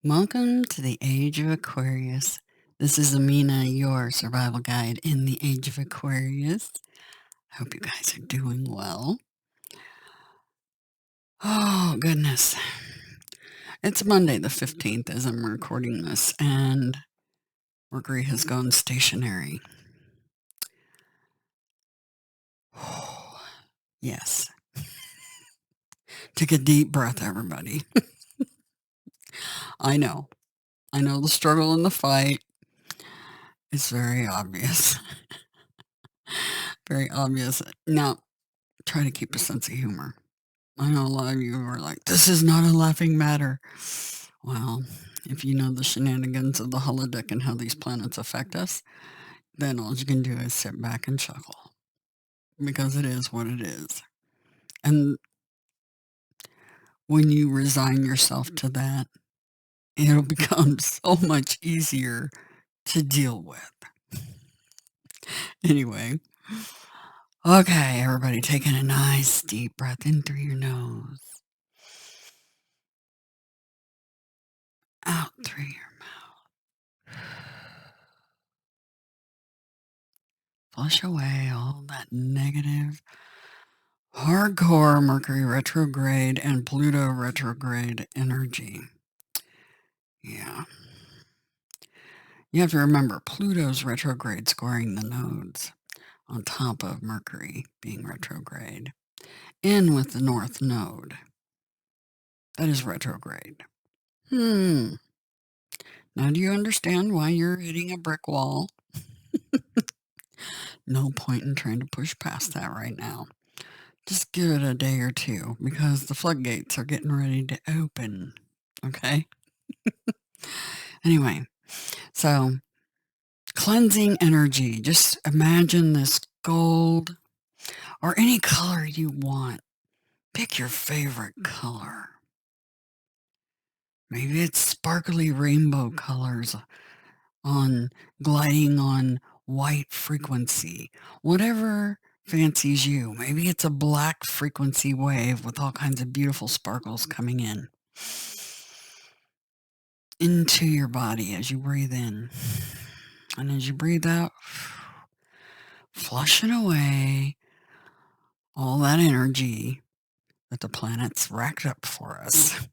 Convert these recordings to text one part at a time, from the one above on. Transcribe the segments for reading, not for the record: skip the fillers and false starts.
Welcome to the Age of Aquarius. This is Amina, your survival guide in the Age of Aquarius. I hope you guys are doing well. Oh, goodness. It's Monday the 15th as I'm recording this, and Mercury has gone stationary. Oh, yes. Take a deep breath, everybody. I know. I know the struggle and the fight is very obvious. Very obvious. Now, try to keep a sense of humor. I know a lot of you are like, this is not a laughing matter. Well, if you know the shenanigans of the holodeck and how these planets affect us, then all you can do is sit back and chuckle because it is what it is. And when you resign yourself to that, it'll become so much easier to deal with. Anyway, okay, everybody taking a nice deep breath in through your nose, out through your mouth. Flush away all that negative, hardcore Mercury retrograde and Pluto retrograde energy. Yeah. You have to remember, Pluto's retrograde scoring the nodes on top of Mercury being retrograde. In with the North Node. That is retrograde. Now do you understand why you're hitting a brick wall? No point in trying to push past that right now. Just give it a day or two because the floodgates are getting ready to open. Okay? Anyway, so cleansing energy. Just imagine this gold or any color you want. Pick your favorite color. Maybe it's sparkly rainbow colors gliding on white frequency. Whatever fancies you. Maybe it's a black frequency wave with all kinds of beautiful sparkles coming in into your body as you breathe in. And as you breathe out, flushing away all that energy that the planet's racked up for us.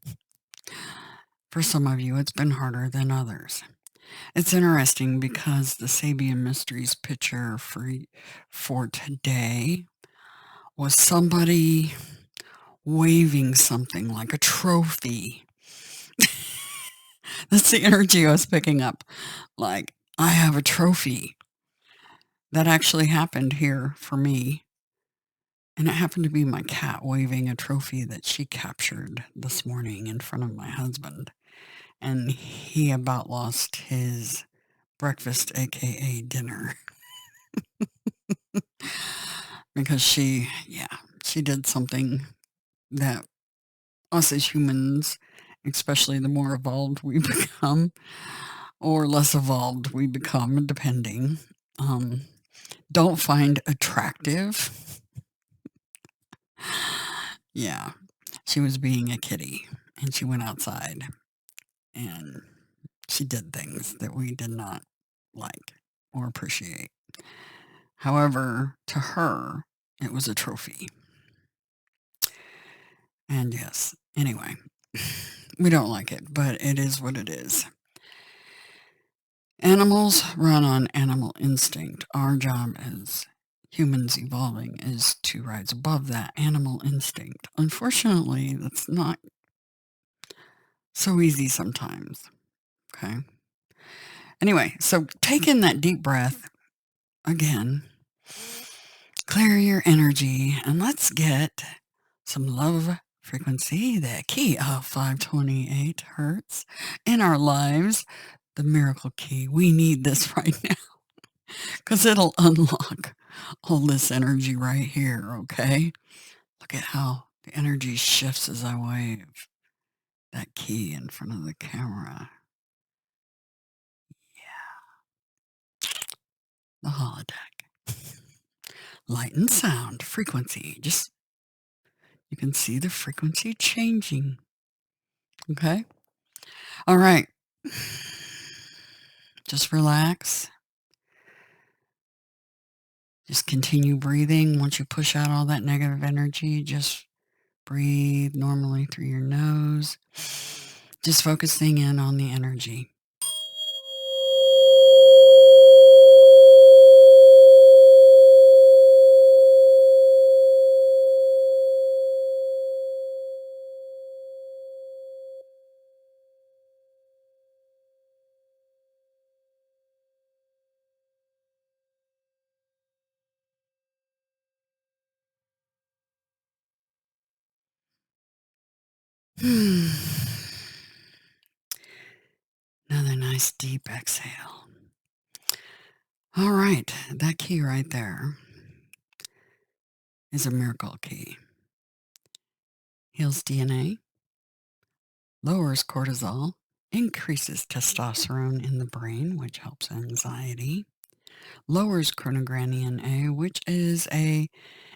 For some of you, it's been harder than others. It's interesting because the Sabian Mysteries picture for today was somebody waving something like a trophy. That's the energy I was picking up. Like, I have a trophy. That actually happened here for me. And it happened to be my cat waving a trophy that she captured this morning in front of my husband. And he about lost his breakfast, aka dinner. Because she did something that us as humans, especially the more evolved we become, or less evolved we become, depending, don't find attractive. Yeah, she was being a kitty, and she went outside, and she did things that we did not like or appreciate. However, to her, it was a trophy. And yes, anyway, we don't like it, but it is what it is. Animals run on animal instinct. Our job as humans evolving is to rise above that animal instinct. Unfortunately, that's not so easy sometimes. Okay. Anyway, so take in that deep breath again, clear your energy, and let's get some love frequency, the key of 528 hertz in our lives. The miracle key. We need this right now because it'll unlock all this energy right here, okay? Look at how the energy shifts as I wave that key in front of the camera. Yeah. The holodeck. Light and sound, frequency. Just, you can see the frequency changing. Okay? All right. Just relax. Just continue breathing. Once you push out all that negative energy, just breathe normally through your nose. Just focusing in on the energy. Another nice deep exhale. All right, that key right there is a miracle key. Heals DNA, lowers cortisol, increases testosterone in the brain, which helps anxiety, lowers chronogranin A, which is a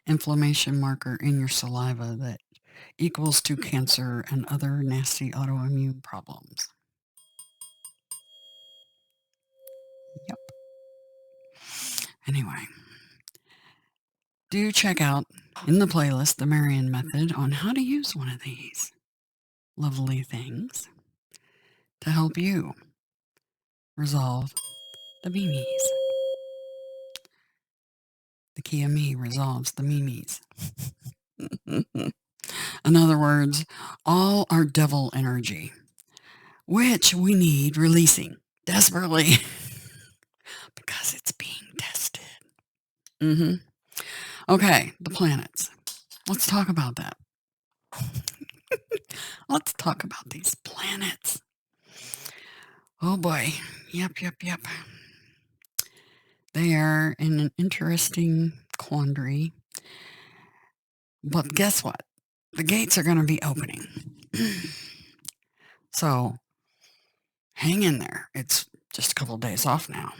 inflammation marker in your saliva that equals to cancer and other nasty autoimmune problems. Yep. Anyway, do check out in the playlist the Marion method on how to use one of these lovely things to help you resolve the memes. The key of me resolves the memes. In other words, all our devil energy, which we need releasing desperately because it's being tested. Okay, the planets. Let's talk about that. Let's talk about these planets. Oh boy. Yep. They are in an interesting quandary. But guess what? The gates are going to be opening. So hang in there. It's just a couple of days off now.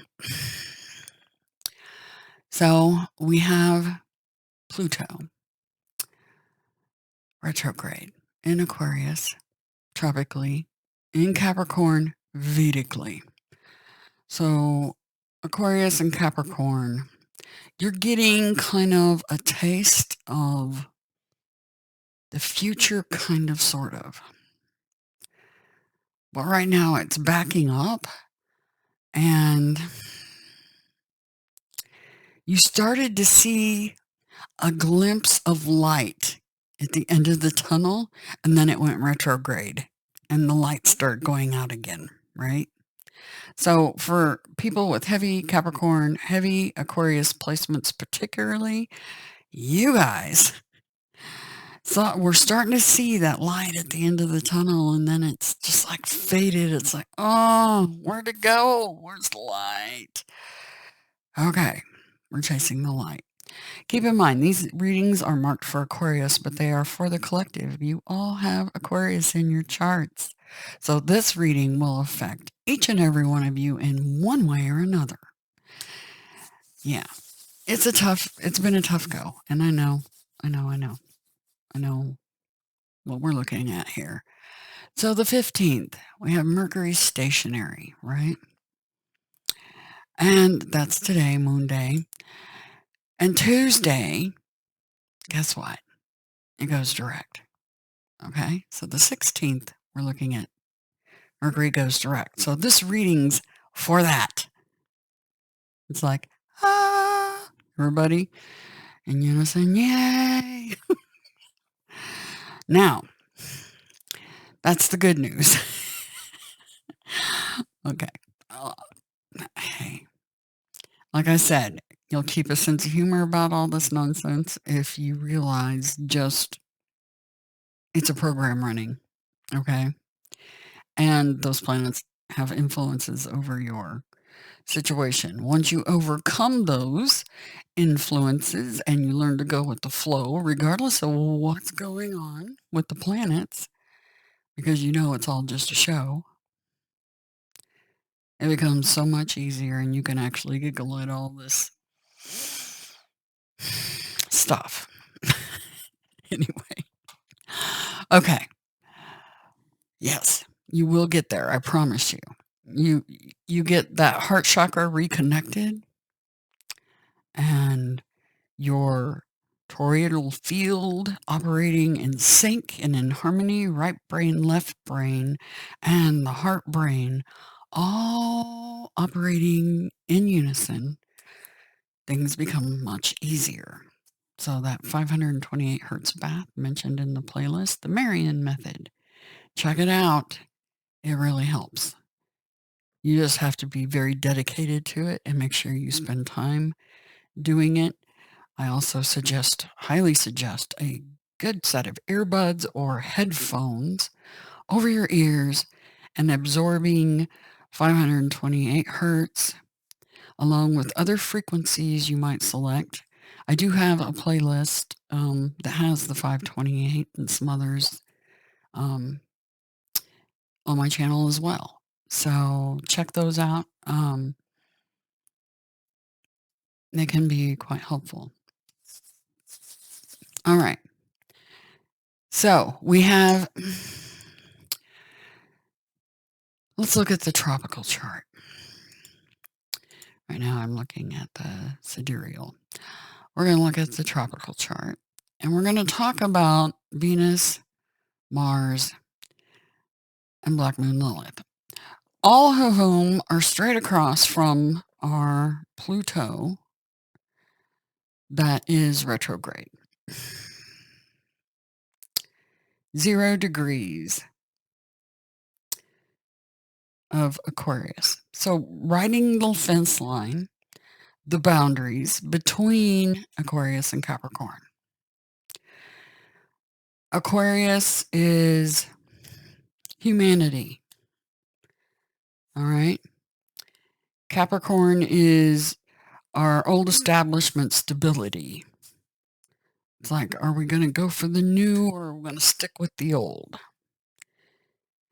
So we have Pluto retrograde in Aquarius, tropically, in Capricorn, Vedically. So Aquarius and Capricorn, you're getting kind of a taste of the future, kind of, sort of. But right now it's backing up, and you started to see a glimpse of light at the end of the tunnel, and then it went retrograde, and the light started going out again, right? So for people with heavy Capricorn, heavy Aquarius placements particularly, you guys, so we're starting to see that light at the end of the tunnel, and then it's just like faded. It's like, oh, where'd it go? Where's the light? Okay, we're chasing the light. Keep in mind, these readings are marked for Aquarius, but they are for the collective. You all have Aquarius in your charts. So this reading will affect each and every one of you in one way or another. Yeah, it's been a tough go. And I know what we're looking at here. So the 15th, we have Mercury stationary, right? And that's today, Moon Day. And Tuesday, guess what? It goes direct. Okay, so the 16th, we're looking at Mercury goes direct. So this reading's for that. It's like, everybody in unison, yay! Now, that's the good news. Okay. Hey, like I said, you'll keep a sense of humor about all this nonsense if you realize just it's a program running, okay? And those planets have influences over your situation. Once you overcome those influences and you learn to go with the flow, regardless of what's going on with the planets, because you know it's all just a show, it becomes so much easier and you can actually giggle at all this stuff. Anyway. Okay. Yes. You will get there, I promise you. You get that heart chakra reconnected, and your toroidal field operating in sync and in harmony, right brain, left brain, and the heart brain all operating in unison, things become much easier. So that 528 hertz bath mentioned in the playlist, the Marion method, check it out. It really helps. You just have to be very dedicated to it and make sure you spend time doing it. I also highly suggest a good set of earbuds or headphones over your ears and absorbing 528 hertz along with other frequencies you might select. I do have a playlist that has the 528 and some others on my channel as well. So check those out. They can be quite helpful. All right. So we have, let's look at the tropical chart. Right now I'm looking at the sidereal. We're going to look at the tropical chart, and we're going to talk about Venus, Mars, and Black Moon Lilith, all of whom are straight across from our Pluto that is retrograde. 0 degrees of Aquarius. So riding the fence line, the boundaries between Aquarius and Capricorn. Aquarius is humanity. All right. Capricorn is our old establishment stability. It's like, are we going to go for the new or are we going to stick with the old?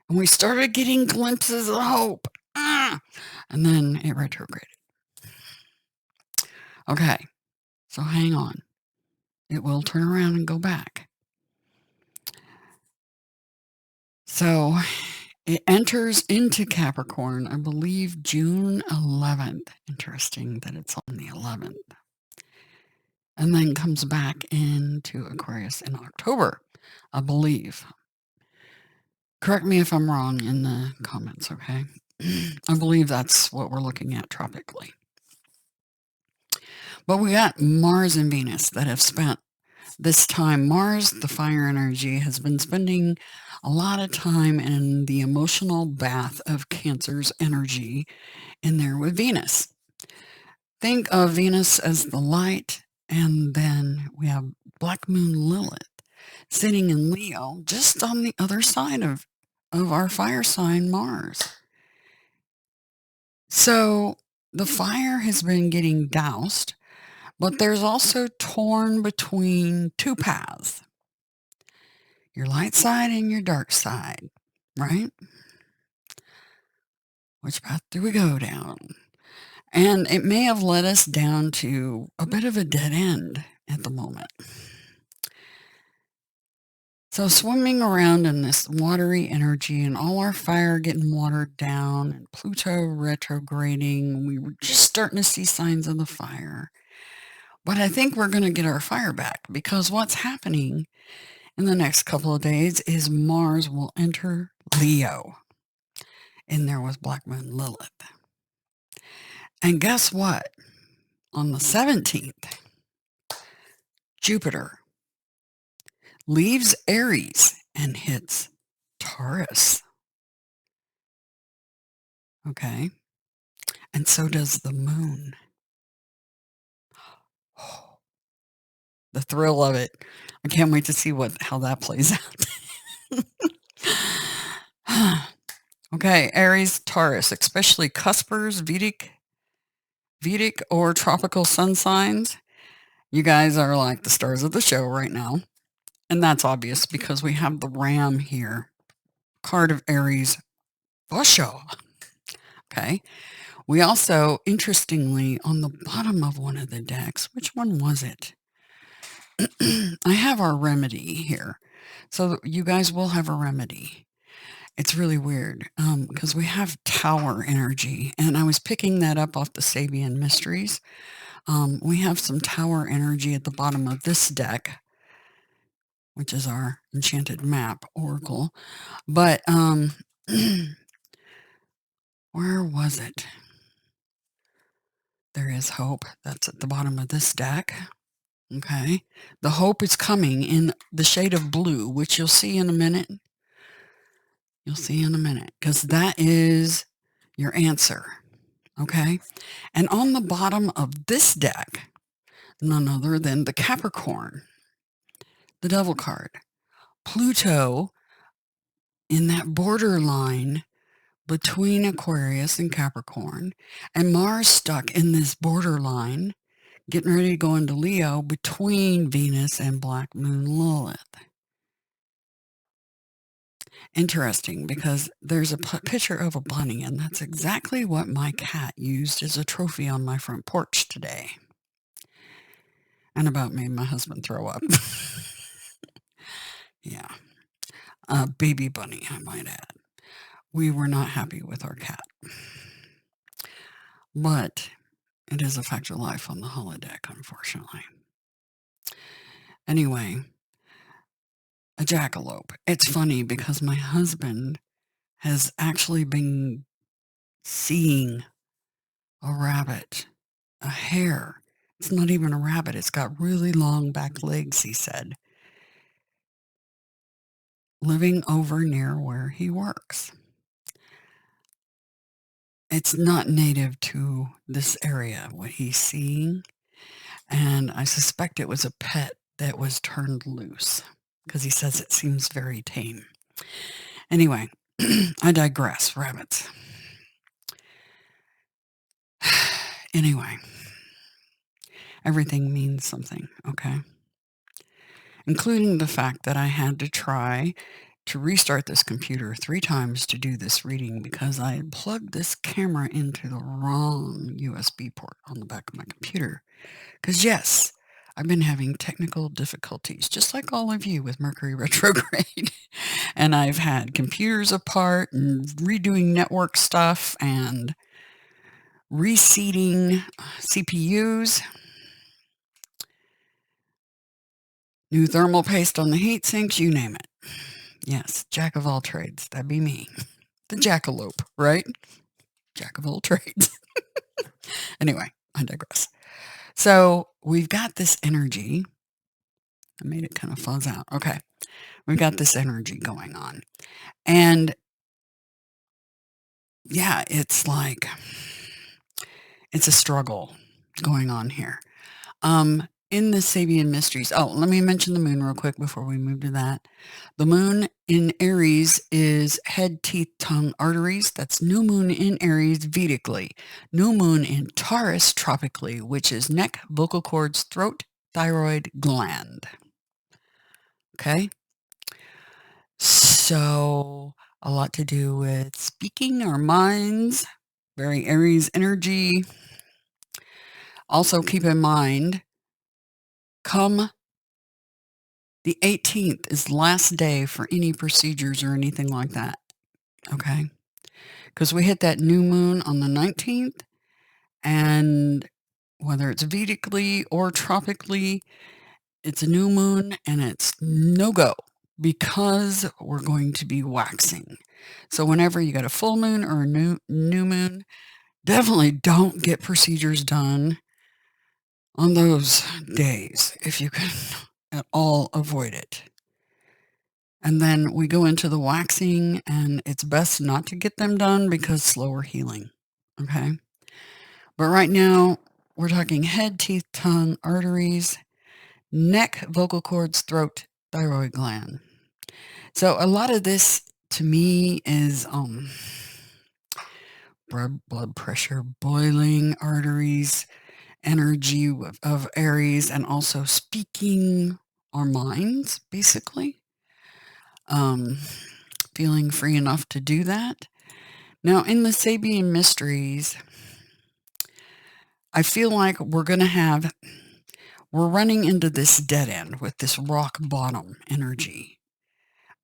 And we started getting glimpses of hope. And then it retrograded. Okay. So hang on. It will turn around and go back. So it enters into Capricorn, I believe, June 11th. Interesting that it's on the 11th. And then comes back into Aquarius in October, I believe. Correct me if I'm wrong in the comments, okay? I believe that's what we're looking at tropically. But we got Mars and Venus that have spent this time. Mars, the fire energy, has been spending a lot of time in the emotional bath of Cancer's energy in there with Venus. Think of Venus as the light, and then we have Black Moon Lilith sitting in Leo just on the other side of our fire sign Mars. So the fire has been getting doused, but there's also torn between two paths. Your light side and your dark side, right? Which path do we go down? And it may have led us down to a bit of a dead end at the moment. So swimming around in this watery energy and all our fire getting watered down and Pluto retrograding, we were just starting to see signs of the fire. But I think we're going to get our fire back, because what's happening in the next couple of days is Mars will enter Leo. In there was Black Moon Lilith. And guess what? On the 17th, Jupiter leaves Aries and hits Taurus. Okay. And so does the moon. Oh, the thrill of it. I can't wait to see how that plays out. Okay, Aries, Taurus, especially cuspers, Vedic or tropical sun signs. You guys are like the stars of the show right now. And that's obvious because we have the Ram here. Card of Aries, Osho. Okay. We also, interestingly, on the bottom of one of the decks, which one was it? I have our remedy here. So you guys will have a remedy. It's really weird because we have tower energy, and I was picking that up off the Sabian Mysteries. We have some tower energy at the bottom of this deck, which is our enchanted map oracle. But where was it? There is hope. That's at the bottom of this deck. Okay. The hope is coming in the shade of blue, which you'll see in a minute. You'll see in a minute, because that is your answer. Okay. And on the bottom of this deck, none other than the Capricorn, the Devil card, Pluto in that borderline between Aquarius and Capricorn, and Mars stuck in this borderline, getting ready to go into Leo between Venus and Black Moon Lilith. Interesting, because there's a picture of a bunny, and that's exactly what my cat used as a trophy on my front porch today. And about made my husband throw up. Yeah. A baby bunny, I might add. We were not happy with our cat. But it is a fact of life on the holodeck, unfortunately. Anyway, a jackalope. It's funny because my husband has actually been seeing a rabbit, a hare. It's not even a rabbit. It's got really long back legs, he said, living over near where he works. It's not native to this area, what he's seeing. And I suspect it was a pet that was turned loose, because he says it seems very tame. Anyway, I digress. Rabbits. Anyway, everything means something, okay? Including the fact that I had to try to restart this computer 3 times to do this reading because I had plugged this camera into the wrong USB port on the back of my computer. Because yes, I've been having technical difficulties, just like all of you with Mercury retrograde. And I've had computers apart and redoing network stuff and reseating CPUs, new thermal paste on the heat sinks, you name it. Yes, jack of all trades. That'd be me. The jackalope, right? Jack of all trades. Anyway, I digress. So we've got this energy. I made it kind of fuzz out. Okay. We've got this energy going on. And yeah, it's like, it's a struggle going on here. In the Sabian Mysteries, let me mention the moon real quick before we move to that. The moon in Aries is head, teeth, tongue, arteries. That's new moon in Aries Vedically. New moon in Taurus tropically, which is neck, vocal cords, throat, thyroid, gland. Okay? So a lot to do with speaking our minds, very Aries energy. Also keep in mind, come the 18th is the last day for any procedures or anything like that, okay? Because we hit that new moon on the 19th, and whether it's Vedically or tropically, it's a new moon, and it's no-go because we're going to be waxing. So whenever you got a full moon or a new moon, definitely don't get procedures done on those days if you can at all avoid it. And then we go into the waxing, and it's best not to get them done because slower healing. Okay. But right now, we're talking head, teeth, tongue, arteries, neck, vocal cords, throat, thyroid gland. So a lot of this to me is blood pressure, boiling, arteries, energy of Aries, and also speaking our minds, basically. Feeling free enough to do that. Now, in the Sabian Mysteries, I feel like we're running into this dead end with this rock bottom energy.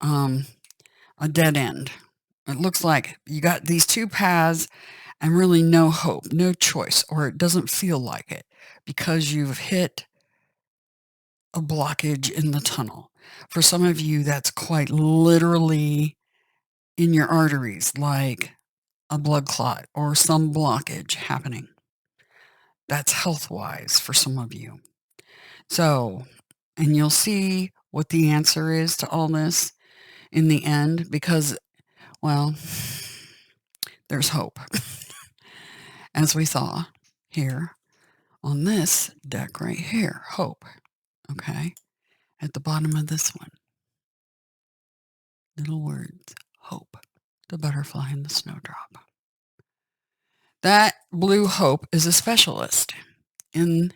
A dead end. It looks like you got these two paths and really no hope, no choice, or it doesn't feel like it because you've hit a blockage in the tunnel. For some of you, that's quite literally in your arteries, like a blood clot or some blockage happening. That's health-wise for some of you. So, and you'll see what the answer is to all this in the end because, well, there's hope, as we saw here on this deck right here, hope, okay? At the bottom of this one, little words, hope, the butterfly and the snowdrop. That blue hope is a specialist in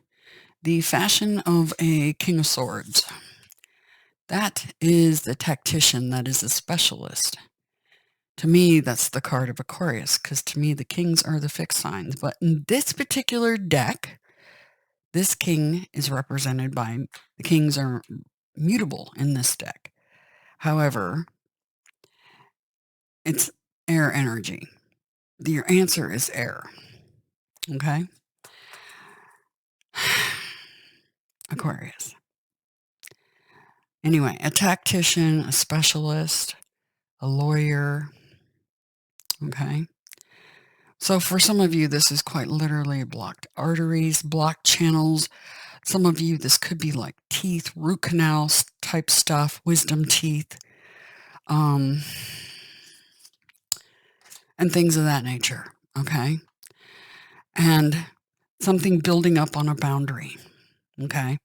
the fashion of a King of Swords. That is the tactician, that is a specialist. To me, that's the card of Aquarius, because to me, the kings are the fixed signs. But in this particular deck, this king is represented by, the kings are mutable in this deck. However, it's air energy. Your answer is air. Okay? Aquarius. Anyway, a tactician, a specialist, a lawyer. Okay? So for some of you, this is quite literally blocked arteries, blocked channels. Some of you, this could be like teeth, root canal type stuff, wisdom teeth, and things of that nature. Okay? And something building up on a boundary. Okay?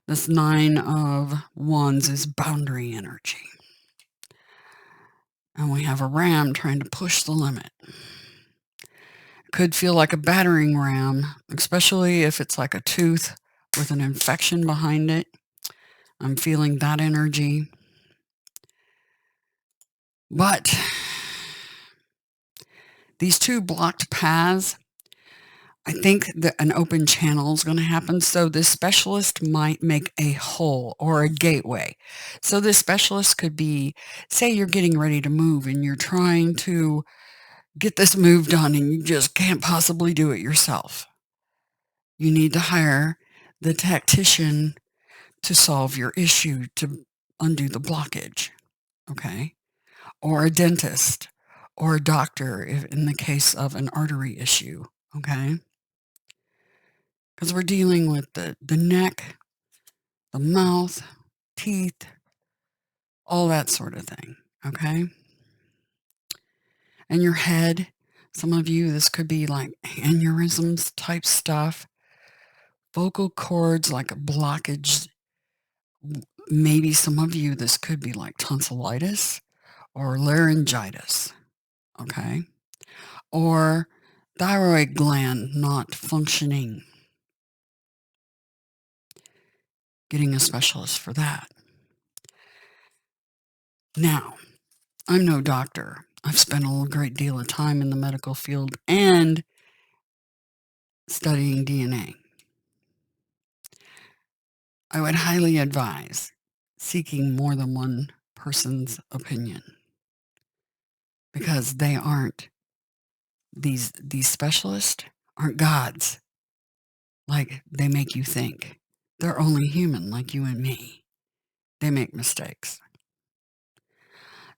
This 9 of Wands is boundary energy. And we have a ram trying to push the limit. Could feel like a battering ram, especially if it's like a tooth with an infection behind it. I'm feeling that energy. But these two blocked paths, I think that an open channel is going to happen. So this specialist might make a hole or a gateway. So this specialist could be, say you're getting ready to move and you're trying to get this move done and you just can't possibly do it yourself. You need to hire the tactician to solve your issue, to undo the blockage, okay? Or a dentist or a doctor if in the case of an artery issue, okay? Because we're dealing with the neck, the mouth, teeth, all that sort of thing, okay? And your head, some of you, this could be like aneurysms type stuff, vocal cords, like a blockage. Maybe some of you, this could be like tonsillitis or laryngitis, okay? Or thyroid gland not functioning. Getting a specialist for that. Now, I'm no doctor. I've spent a great deal of time in the medical field and studying DNA. I would highly advise seeking more than one person's opinion because they aren't, these specialists aren't gods like they make you think. They're only human like you and me. They make mistakes.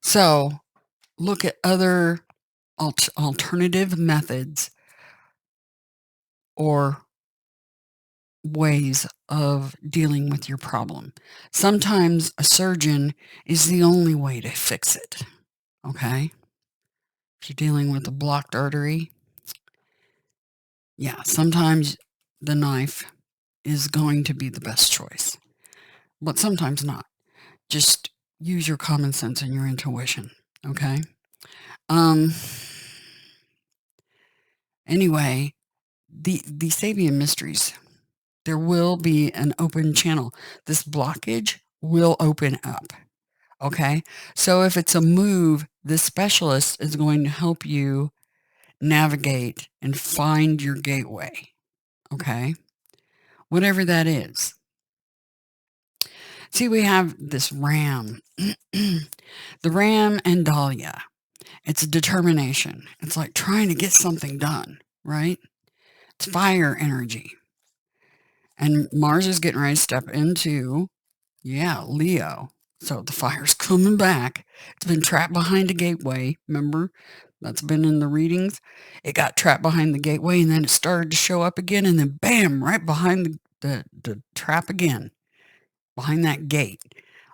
So look at other alternative methods or ways of dealing with your problem. Sometimes a surgeon is the only way to fix it, okay? If you're dealing with a blocked artery, yeah, sometimes the knife is going to be the best choice, but sometimes not. Just use your common sense and your intuition, okay? Anyway, the Sabian mysteries, there will be an open channel. This blockage will open up. Okay. So if it's a move, this specialist is going to help you navigate and find your gateway. Okay. Whatever that is. See, we have this ram, the ram and Dahlia. It's determination. It's like trying to get something done, right? It's fire energy. And Mars is getting ready to step into, yeah, Leo. So the fire's coming back. It's been trapped behind a gateway. Remember? That's been in the readings. It got trapped behind the gateway and then it started to show up again. And then bam, right behind the trap again, behind that gate.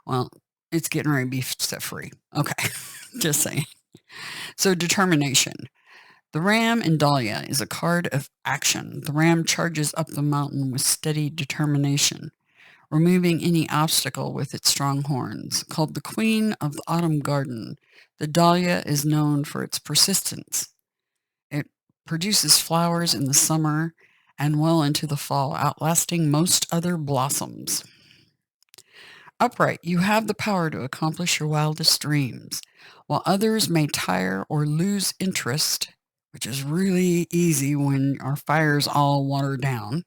Well, it's getting ready to be set free. Okay. Just saying. So determination. The ram in Dahlia is a card of action. The ram charges up the mountain with steady determination, removing any obstacle with its strong horns. Called the queen of the autumn garden, the dahlia is known for its persistence. It produces flowers in the summer and well into the fall, outlasting most other blossoms. Upright, you have the power to accomplish your wildest dreams. While others may tire or lose interest, which is really easy when our fire's all watered down,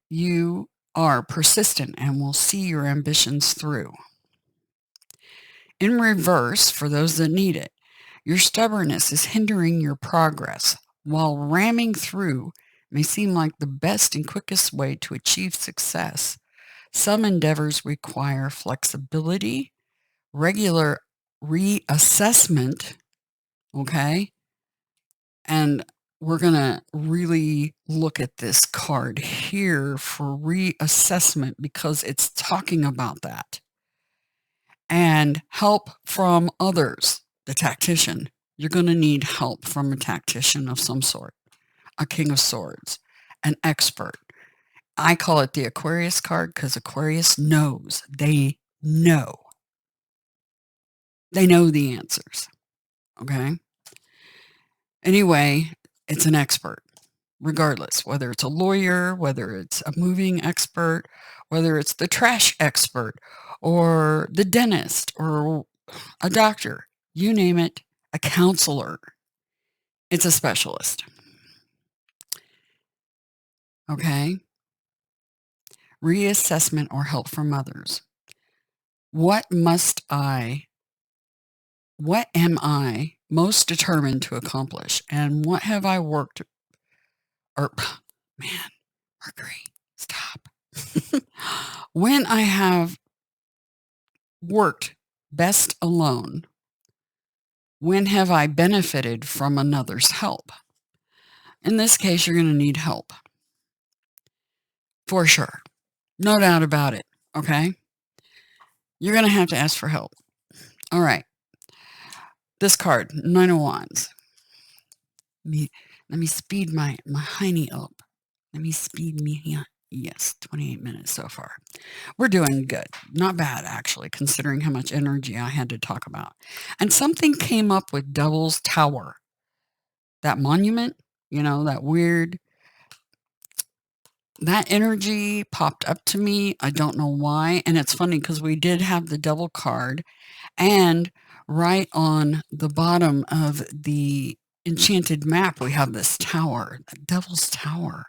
you are persistent and will see your ambitions through. In reverse, for those that need it, your stubbornness is hindering your progress. While ramming through may seem like the best and quickest way to achieve success, some endeavors require flexibility, regular reassessment, okay? And we're going to really look at this card here for reassessment because it's talking about that. And help from others, the tactician. You're going to need help from a tactician of some sort, a king of swords, an expert. I call it the Aquarius card because Aquarius knows. They know. They know the answers. Okay? Anyway, it's an expert, regardless, whether it's a lawyer, whether it's a moving expert, whether it's the trash expert, or the dentist, or a doctor, you name it, a counselor. It's a specialist. Okay? Reassessment or help from others. What am I most determined to accomplish? And what have I worked, or, man, Mercury, stop. When I have worked best alone, when have I benefited from another's help? In this case, you're going to need help. For sure. No doubt about it. Okay? You're going to have to ask for help. All right. This card, Nine of Wands. Let me speed my hiney up. Let me speed me here. Yes, 28 minutes so far. We're doing good. Not bad, actually, considering how much energy I had to talk about. And something came up with Devil's Tower. That monument, that weird, that energy popped up to me. I don't know why. And it's funny because we did have the Devil card. And right on the bottom of the enchanted map, we have this tower, the Devil's Tower.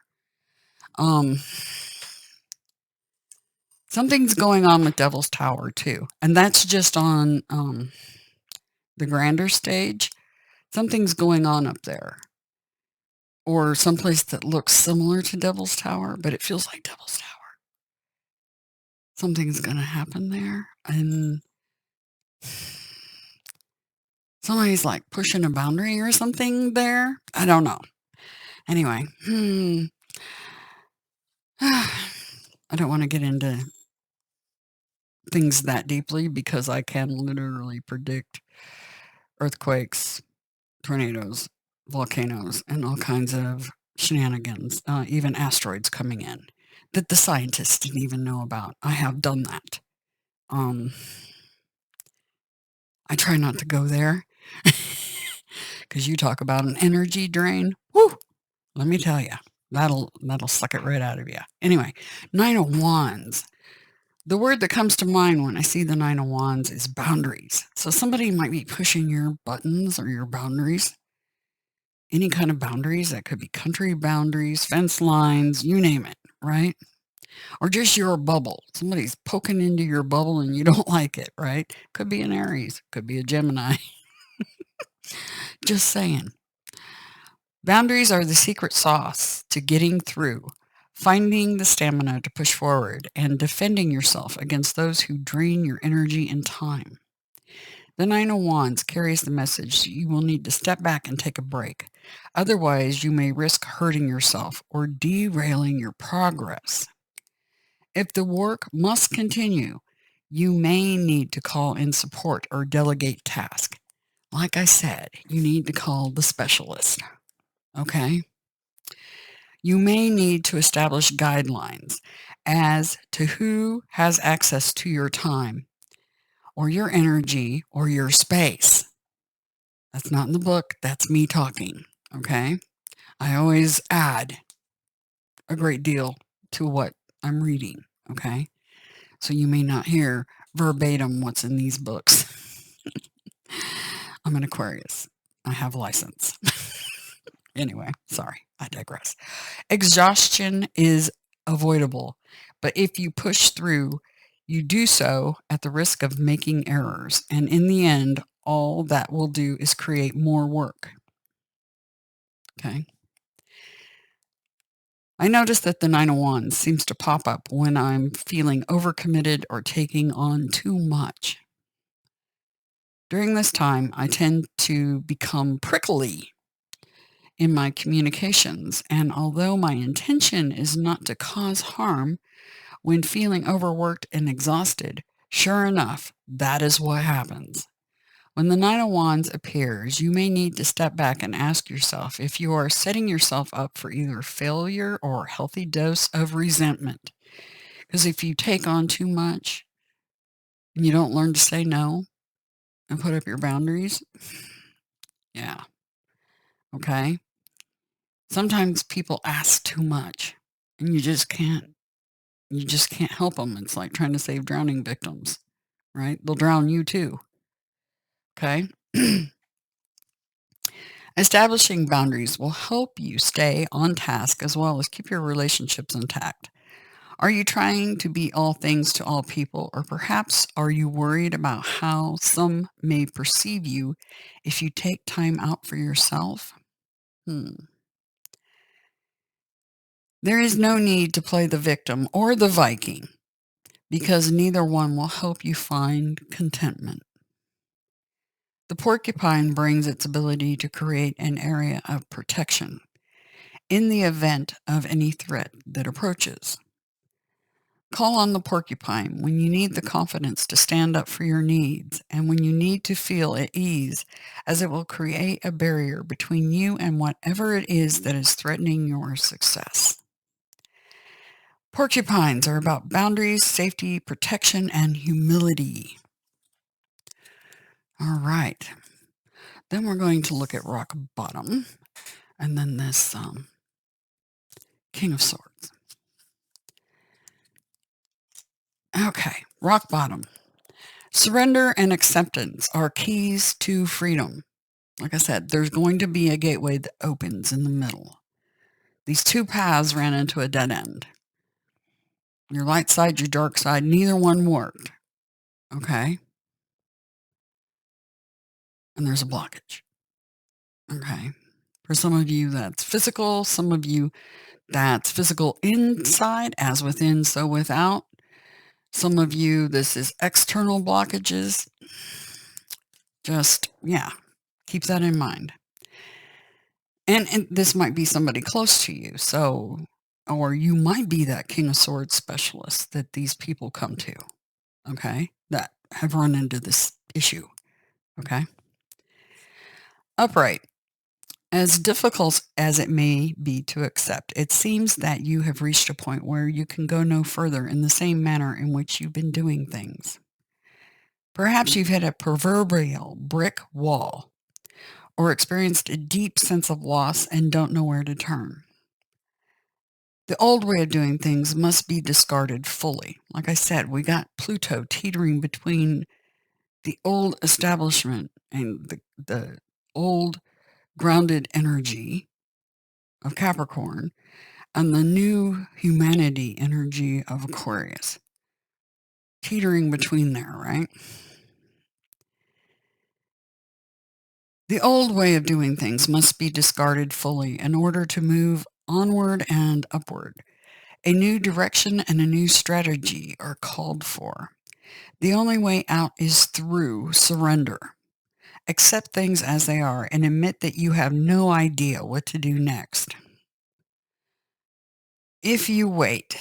Something's going on with Devil's Tower too. And that's just on the grander stage. Something's going on up there. Or someplace that looks similar to Devil's Tower, but it feels like Devil's Tower. Something's going to happen there. And somebody's like pushing a boundary or something there. I don't know. Anyway, I don't want to get into things that deeply because I can literally predict earthquakes, tornadoes, volcanoes, and all kinds of shenanigans, even asteroids coming in that the scientists didn't even know about. I have done that. I try not to go there because you talk about an energy drain. Woo! Let me tell you, that'll suck it right out of you. Anyway, Nine of Wands. The word that comes to mind when I see the Nine of Wands is boundaries. So somebody might be pushing your buttons or your boundaries. Any kind of boundaries. That could be country boundaries, fence lines, you name it, right? Or just your bubble. Somebody's poking into your bubble and you don't like it, right? Could be an Aries. Could be a Gemini. Just saying. Boundaries are the secret sauce to getting through, finding the stamina to push forward, and defending yourself against those who drain your energy and time. The Nine of Wands carries the message you will need to step back and take a break. Otherwise, you may risk hurting yourself or derailing your progress. If the work must continue, you may need to call in support or delegate tasks. Like I said, you need to call the specialist. Okay? You may need to establish guidelines as to who has access to your time or your energy or your space. That's not in the book. That's me talking. Okay? I always add a great deal to what I'm reading. Okay? So you may not hear verbatim what's in these books. I'm an Aquarius. I have license. Anyway, sorry, I digress. Exhaustion is avoidable, but if you push through, you do so at the risk of making errors. And in the end, all that will do is create more work. Okay. I notice that the Nine of Wands seems to pop up when I'm feeling overcommitted or taking on too much. During this time, I tend to become prickly in my communications, and although my intention is not to cause harm, when feeling overworked and exhausted, sure enough, that is what happens. When the Nine of Wands appears, you may need to step back and ask yourself if you are setting yourself up for either failure or a healthy dose of resentment. Because if you take on too much and you don't learn to say no and put up your boundaries, yeah, okay. Sometimes people ask too much and you just can't help them. It's like trying to save drowning victims, right? They'll drown you too. Okay. Establishing boundaries will help you stay on task as well as keep your relationships intact. Are you trying to be all things to all people, or perhaps are you worried about how some may perceive you if you take time out for yourself? There is no need to play the victim or the Viking because neither one will help you find contentment. The porcupine brings its ability to create an area of protection in the event of any threat that approaches. Call on the porcupine when you need the confidence to stand up for your needs and when you need to feel at ease, as it will create a barrier between you and whatever it is that is threatening your success. Porcupines are about boundaries, safety, protection, and humility. All right. Then we're going to look at rock bottom and then this King of Swords. Okay, rock bottom. Surrender and acceptance are keys to freedom. Like I said, there's going to be a gateway that opens in the middle. These two paths ran into a dead end. Your light side, your dark side, neither one worked. Okay? And there's a blockage. Okay? For some of you, that's physical. Some of you, that's physical inside, as within, so without. Some of you, this is external blockages. Just, yeah, keep that in mind. And this might be somebody close to you. So, or you might be that King of Swords specialist that these people come to. Okay? That have run into this issue. Okay? Upright. As difficult as it may be to accept, it seems that you have reached a point where you can go no further in the same manner in which you've been doing things. Perhaps you've hit a proverbial brick wall or experienced a deep sense of loss and don't know where to turn. The old way of doing things must be discarded fully. Like I said, we got Pluto teetering between the old establishment and the old grounded energy of Capricorn and the new humanity energy of Aquarius. Teetering between there, right? The old way of doing things must be discarded fully in order to move onward and upward. A new direction and a new strategy are called for. The only way out is through surrender. Accept things as they are and admit that you have no idea what to do next. If you wait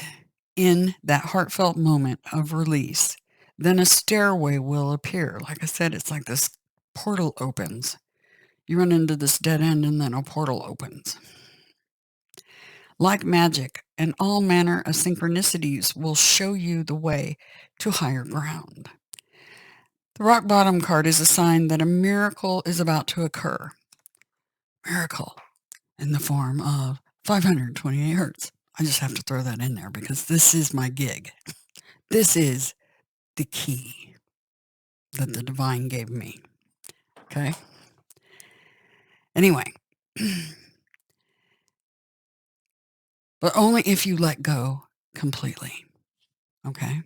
in that heartfelt moment of release, then a stairway will appear. Like I said, it's like this portal opens. You run into this dead end and then a portal opens. Like magic, and all manner of synchronicities will show you the way to higher ground. The rock bottom card is a sign that a miracle is about to occur. Miracle in the form of 528 hertz. I just have to throw that in there because this is my gig. This is the key that the divine gave me. Okay? Anyway, but only if you let go completely. Okay?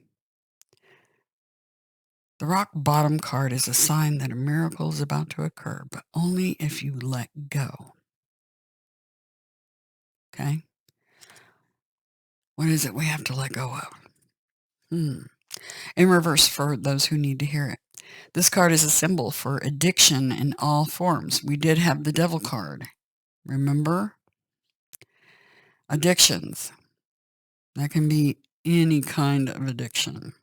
The rock bottom card is a sign that a miracle is about to occur, but only if you let go. Okay? What is it we have to let go of? In reverse for those who need to hear it. This card is a symbol for addiction in all forms. We did have the devil card. Remember? Addictions. That can be any kind of addiction.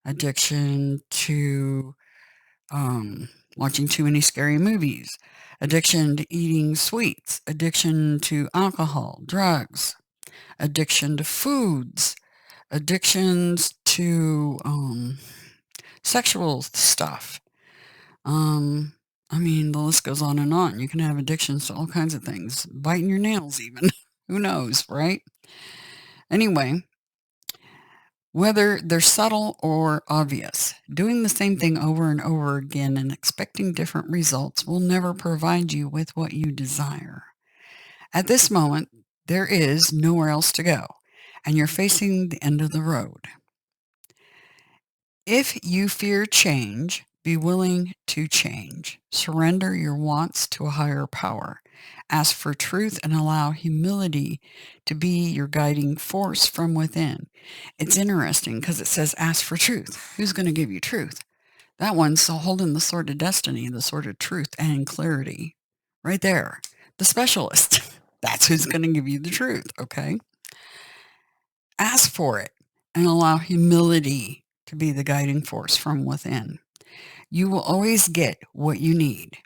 Addiction to watching too many scary movies. Addiction to eating sweets. Addiction to alcohol, drugs. Addiction to foods. Addictions to sexual stuff. I mean, the list goes on and on. You can have addictions to all kinds of things. Biting your nails even. Who knows, right? Anyway, whether they're subtle or obvious, doing the same thing over and over again and expecting different results will never provide you with what you desire. At this moment, there is nowhere else to go, and you're facing the end of the road. If you fear change, be willing to change. Surrender your wants to a higher power. Ask for truth and allow humility to be your guiding force from within. It's interesting because it says ask for truth. Who's going to give you truth? That one's holding the sword of destiny, the sword of truth and clarity. Right there. The specialist. That's who's going to give you the truth, okay? Ask for it and allow humility to be the guiding force from within. You will always get what you need.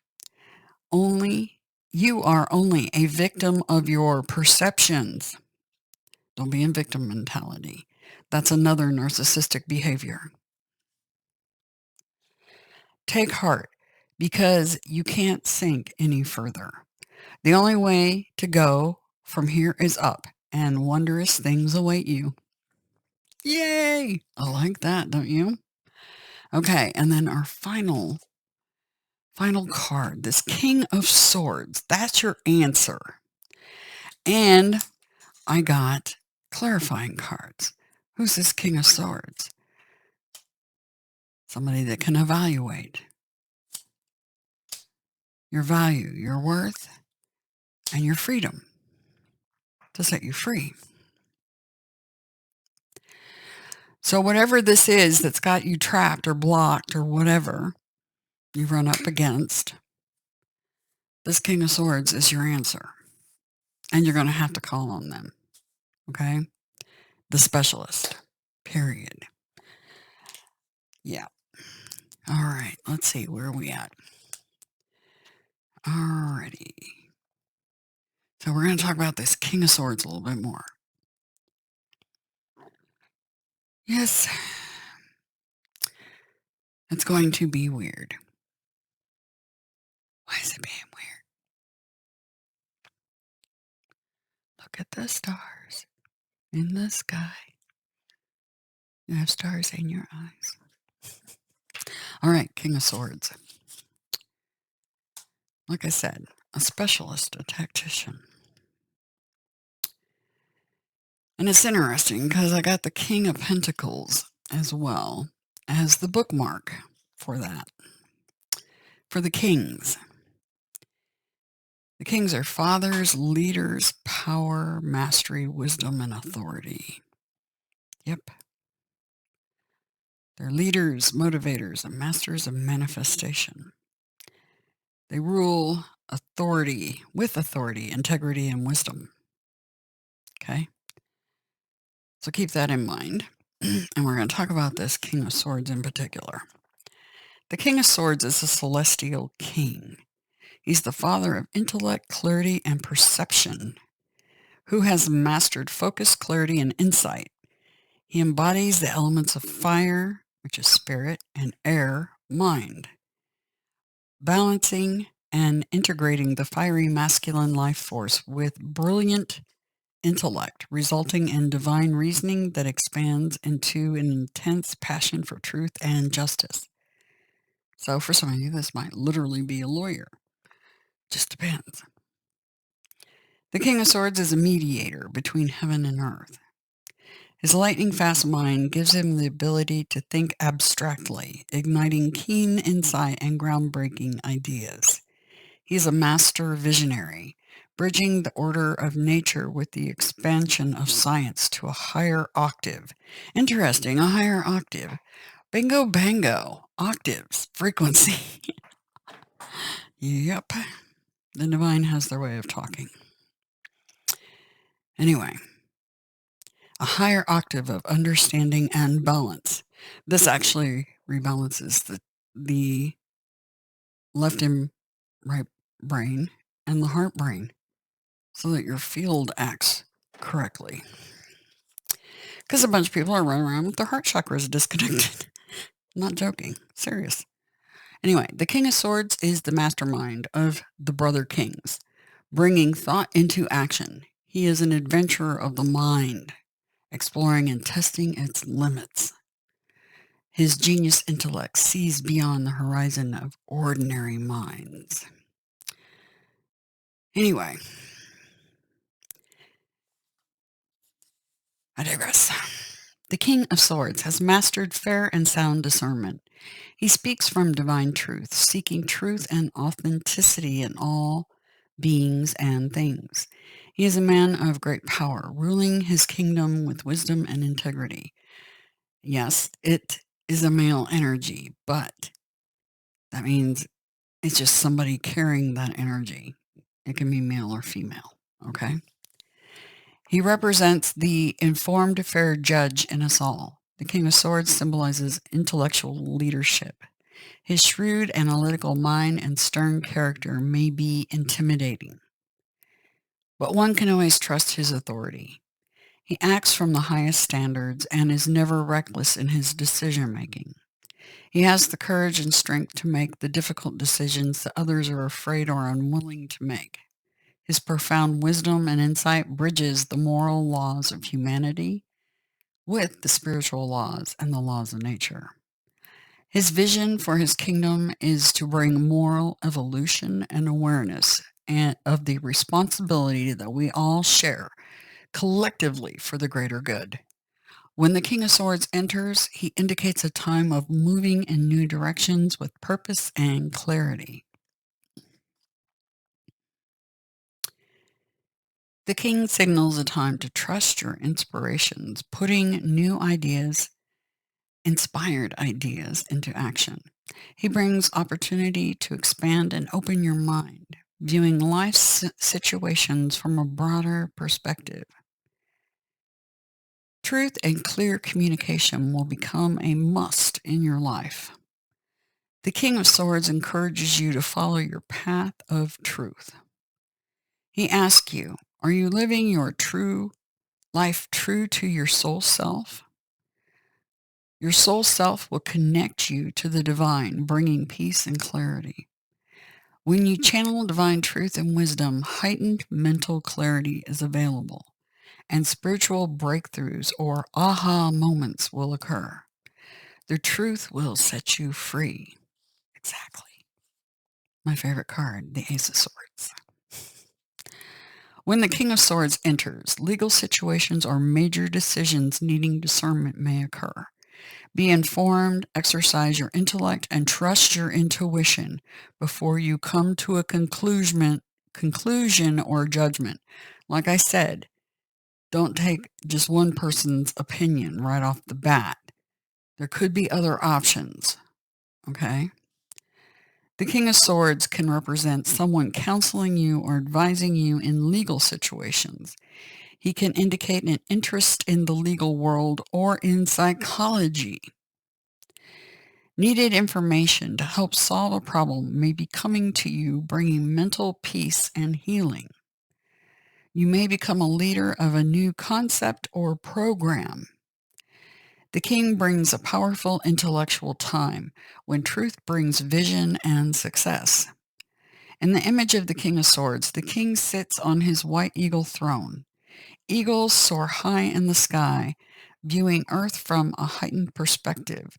You are only a victim of your perceptions. Don't be in victim mentality. That's another narcissistic behavior. Take heart because you can't sink any further. The only way to go from here is up, and wondrous things await you. Yay! I like that, don't you? Okay, and then our final card, this King of Swords. That's your answer. And I got clarifying cards. Who's this King of Swords? Somebody that can evaluate your value, your worth, and your freedom to set you free. So whatever this is that's got you trapped or blocked or whatever you run up against, this King of Swords is your answer. And you're going to have to call on them. Okay? The specialist. Period. Yeah. All right. Let's see. Where are we at? Alrighty. So we're going to talk about this King of Swords a little bit more. Yes. It's going to be weird. Why is it being weird? Look at the stars in the sky. You have stars in your eyes. All right, King of Swords. Like I said, a specialist, a tactician. And it's interesting because I got the King of Pentacles as well as the bookmark for that. For the kings. The kings are fathers, leaders, power, mastery, wisdom, and authority. Yep. They're leaders, motivators, and masters of manifestation. They rule with authority, integrity, and wisdom. Okay? So keep that in mind. And we're going to talk about this King of Swords in particular. The King of Swords is a celestial king. He's the father of intellect, clarity, and perception, who has mastered focus, clarity, and insight. He embodies the elements of fire, which is spirit, and air, mind, balancing and integrating the fiery masculine life force with brilliant intellect, resulting in divine reasoning that expands into an intense passion for truth and justice. So for some of you, this might literally be a lawyer. Just depends. The King of Swords is a mediator between heaven and earth. His lightning-fast mind gives him the ability to think abstractly, igniting keen insight and groundbreaking ideas. He is a master visionary, bridging the order of nature with the expansion of science to a higher octave. Interesting, a higher octave. Bingo bango. Octaves. Frequency. Yep. The divine has their way of talking. Anyway, a higher octave of understanding and balance. This actually rebalances the left and right brain and the heart brain so that your field acts correctly. Because a bunch of people are running around with their heart chakras disconnected. Not joking. Serious. Anyway, the King of Swords is the mastermind of the Brother Kings, bringing thought into action. He is an adventurer of the mind, exploring and testing its limits. His genius intellect sees beyond the horizon of ordinary minds. Anyway, I digress. The King of Swords has mastered fair and sound discernment. He speaks from divine truth, seeking truth and authenticity in all beings and things. He is a man of great power, ruling his kingdom with wisdom and integrity. Yes, it is a male energy, but that means it's just somebody carrying that energy. It can be male or female, okay? He represents the informed, fair judge in us all. The King of Swords symbolizes intellectual leadership. His shrewd, analytical mind and stern character may be intimidating, but one can always trust his authority. He acts from the highest standards and is never reckless in his decision-making. He has the courage and strength to make the difficult decisions that others are afraid or unwilling to make. His profound wisdom and insight bridges the moral laws of humanity with the spiritual laws and the laws of nature. His vision for his kingdom is to bring moral evolution and awareness of the responsibility that we all share collectively for the greater good. When the King of Swords enters, he indicates a time of moving in new directions with purpose and clarity. The king signals a time to trust your inspirations, putting new ideas, inspired ideas into action. He brings opportunity to expand and open your mind, viewing life's situations from a broader perspective. Truth and clear communication will become a must in your life. The King of Swords encourages you to follow your path of truth. He asks you, are you living your true life true to your soul self? Your soul self will connect you to the divine, bringing peace and clarity. When you channel divine truth and wisdom, heightened mental clarity is available, and spiritual breakthroughs or aha moments will occur. The truth will set you free. Exactly. My favorite card, the Ace of Swords. When the King of Swords enters, legal situations or major decisions needing discernment may occur. Be informed, exercise your intellect, and trust your intuition before you come to a conclusion conclusion or judgment. Like I said, don't take just one person's opinion right off the bat. There could be other options, okay? The King of Swords can represent someone counseling you or advising you in legal situations. He can indicate an interest in the legal world or in psychology. Needed information to help solve a problem may be coming to you, bringing mental peace and healing. You may become a leader of a new concept or program. The king brings a powerful intellectual time when truth brings vision and success. In the image of the King of Swords, the king sits on his white eagle throne. Eagles soar high in the sky, viewing Earth from a heightened perspective.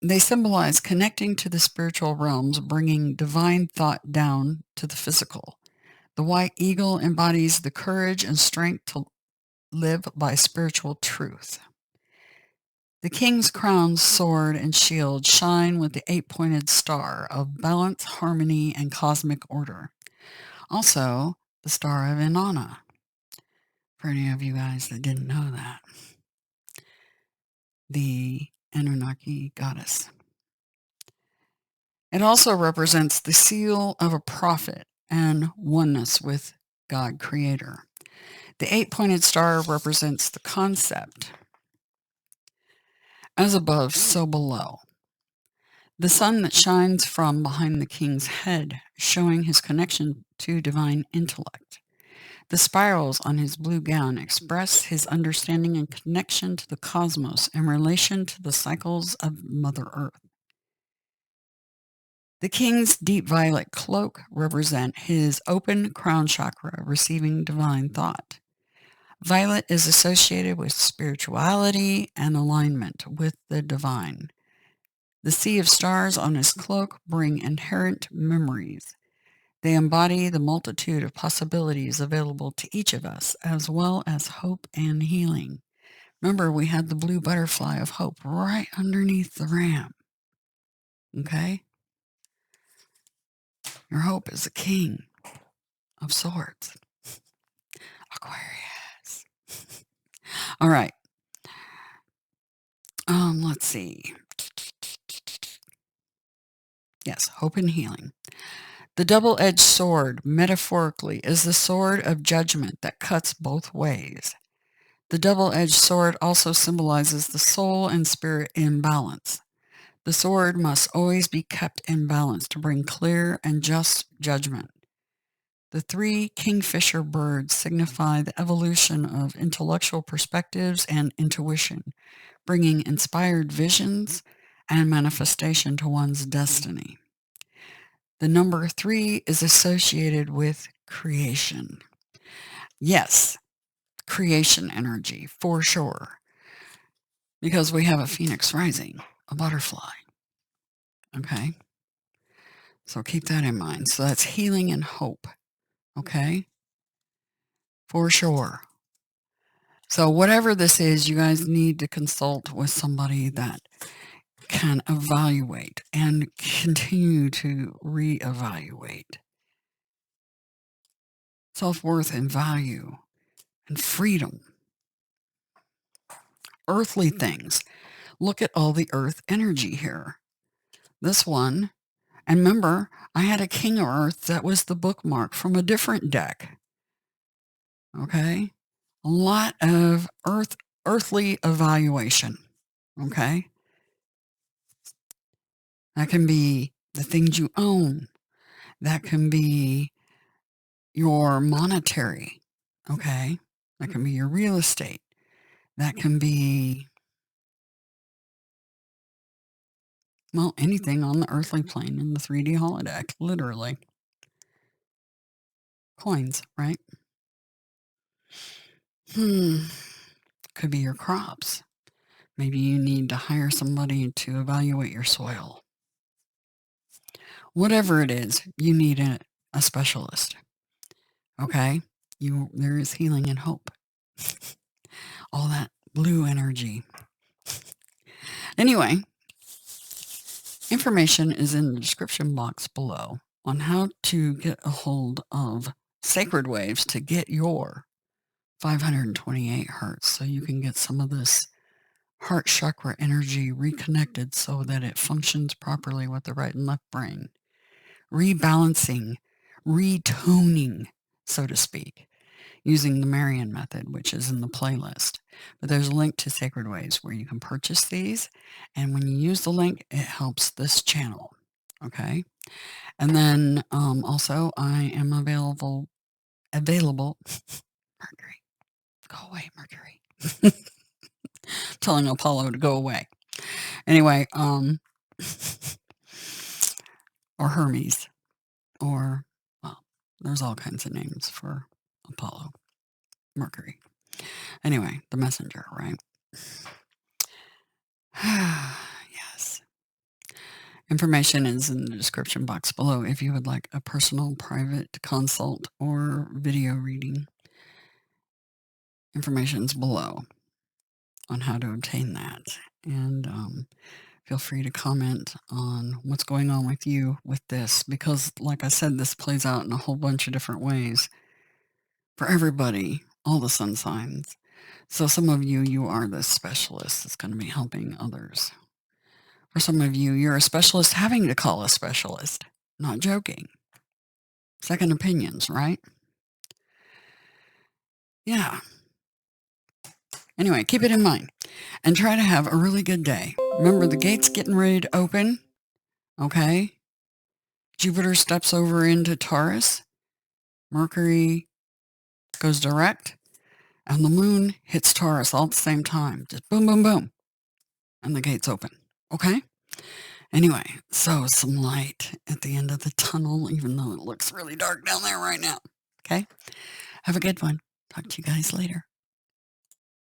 They symbolize connecting to the spiritual realms, bringing divine thought down to the physical. The white eagle embodies the courage and strength to live by spiritual truth. The king's crown, sword, and shield shine with the 8-pointed star of balance, harmony, and cosmic order. Also, the star of Inanna, for any of you guys that didn't know that. The Anunnaki goddess. It also represents the seal of a prophet and oneness with God Creator. The 8-pointed star represents the concept, as above, so below. The sun that shines from behind the king's head, showing his connection to divine intellect. The spirals on his blue gown express his understanding and connection to the cosmos in relation to the cycles of Mother Earth. The king's deep violet cloak represents his open crown chakra, receiving divine thought. Violet is associated with spirituality and alignment with the divine. The sea of stars on his cloak bring inherent memories. They embody the multitude of possibilities available to each of us, as well as hope and healing. Remember, we had the blue butterfly of hope right underneath the ram. Okay? Your hope is the king of swords. Aquarius. All right. Let's see. Yes, hope and healing. The double-edged sword, metaphorically, is the sword of judgment that cuts both ways. The double-edged sword also symbolizes the soul and spirit in balance. The sword must always be kept in balance to bring clear and just judgment. The 3 kingfisher birds signify the evolution of intellectual perspectives and intuition, bringing inspired visions and manifestation to one's destiny. The number 3 is associated with creation. Yes, creation energy, for sure, because we have a phoenix rising, a butterfly. Okay? So keep that in mind. So that's healing and hope. Okay? For sure. So whatever this is, you guys need to consult with somebody that can evaluate and continue to reevaluate self-worth and value and freedom. Earthly things. Look at all the earth energy here. This one, and remember, I had a King of Earth that was the bookmark from a different deck. Okay? A lot of earthly evaluation. Okay? That can be the things you own. That can be your monetary. Okay? That can be your real estate. That can be, well, anything on the earthly plane in the 3D holodeck, literally. Coins, right? Could be your crops. Maybe you need to hire somebody to evaluate your soil. Whatever it is, you need a specialist. Okay? There is healing and hope. All that blue energy. Anyway, information is in the description box below. on how to get a hold of sacred waves to get your 528 hertz so you can get some of this heart chakra energy reconnected so that it functions properly with the right and left brain. Rebalancing, retoning, so to speak, using the Marian method, which is in the playlist. But there's a link to Sacred Waves where you can purchase these. And when you use the link, it helps this channel. Okay. And then also I am available. Mercury, go away, Mercury. Telling Apollo to go away. Anyway, or Hermes, or, well, there's all kinds of names for Apollo, Mercury. Anyway, the messenger, right? Yes. Information is in the description box below if you would like a personal private consult or video reading. Information's below on how to obtain that. And feel free to comment on what's going on with you with this, because like I said, this plays out in a whole bunch of different ways for everybody, all the sun signs. So some of you, you are the specialist that's going to be helping others. For some of you, you're a specialist having to call a specialist. Not joking. Second opinions, right? Yeah. Anyway, keep it in mind and try to have a really good day. Remember, the gate's getting ready to open. Okay? Jupiter steps over into Taurus. Mercury goes direct. And the moon hits Taurus all at the same time. Just boom, boom, boom. And the gate's open. Okay? Anyway, so some light at the end of the tunnel, even though it looks really dark down there right now. Okay? Have a good one. Talk to you guys later.